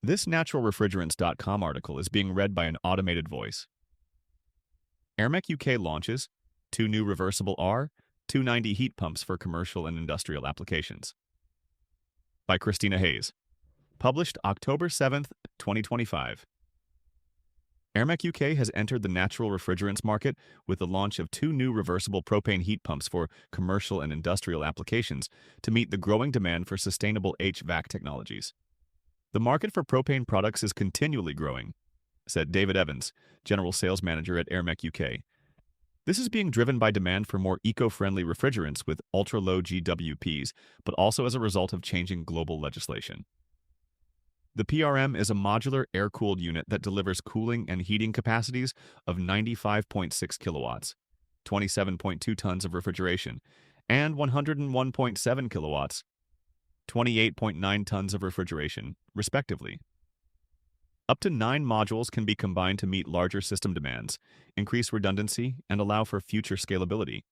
This naturalrefrigerants.com article is being read by an automated voice. Aermec UK launches 2 new reversible R290 heat pumps for commercial and industrial applications. By Christina Hayes. Published October 7th, 2025. Aermec UK has entered the natural refrigerants market with the launch of 2 new reversible propane heat pumps for commercial and industrial applications to meet the growing demand for sustainable HVAC technologies. The market for propane products is continually growing, said David Evans, General Sales Manager at Aermec UK. This is being driven by demand for more eco-friendly refrigerants with ultra-low GWPs, but also as a result of changing global legislation. The PRM is a modular air-cooled unit that delivers cooling and heating capacities of 95.6 kilowatts, 27.2 tons of refrigeration, and 101.7 kilowatts, 28.9 tons of refrigeration, respectively. Up to 9 modules can be combined to meet larger system demands, increase redundancy, and allow for future scalability.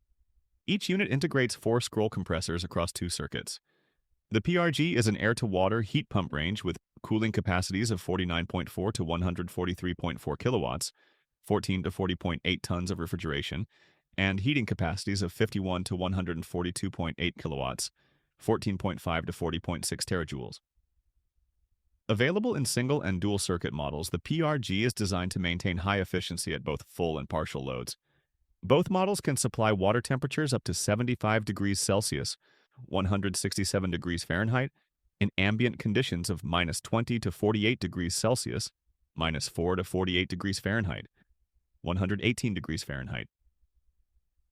Each unit integrates 4 scroll compressors across 2 circuits. The PRG is an air-to-water heat pump range with cooling capacities of 49.4 to 143.4 kilowatts, 14 to 40.8 tons of refrigeration, and heating capacities of 51 to 142.8 kilowatts, 14.5 to 40.6 terajoules. Available in single and dual circuit models, the PRG is designed to maintain high efficiency at both full and partial loads. Both models can supply water temperatures up to 75 degrees Celsius, 167 degrees Fahrenheit, in ambient conditions of minus 20 to 48 degrees Celsius, minus 4 to 48 degrees Fahrenheit, 118 degrees Fahrenheit.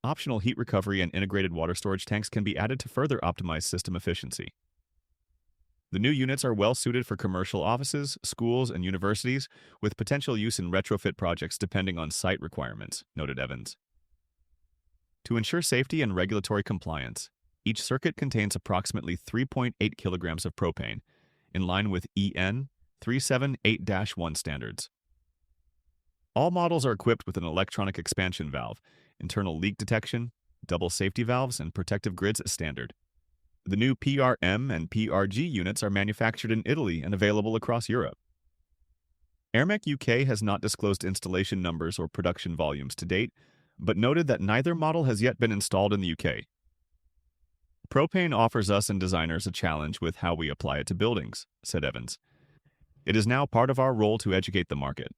Optional heat recovery and integrated water storage tanks can be added to further optimize system efficiency. The new units are well suited for commercial offices, schools, and universities, with potential use in retrofit projects depending on site requirements, noted Evans. To ensure safety and regulatory compliance, each circuit contains approximately 3.8 kilograms of propane, in line with EN 378-1 standards. All models are equipped with an electronic expansion valve, internal leak detection, double safety valves, and protective grids as standard. The new PRM and PRG units are manufactured in Italy and available across Europe. Aermec UK has not disclosed installation numbers or production volumes to date, but noted that neither model has yet been installed in the UK. Propane offers us and designers a challenge with how we apply it to buildings, said Evans. It is now part of our role to educate the market.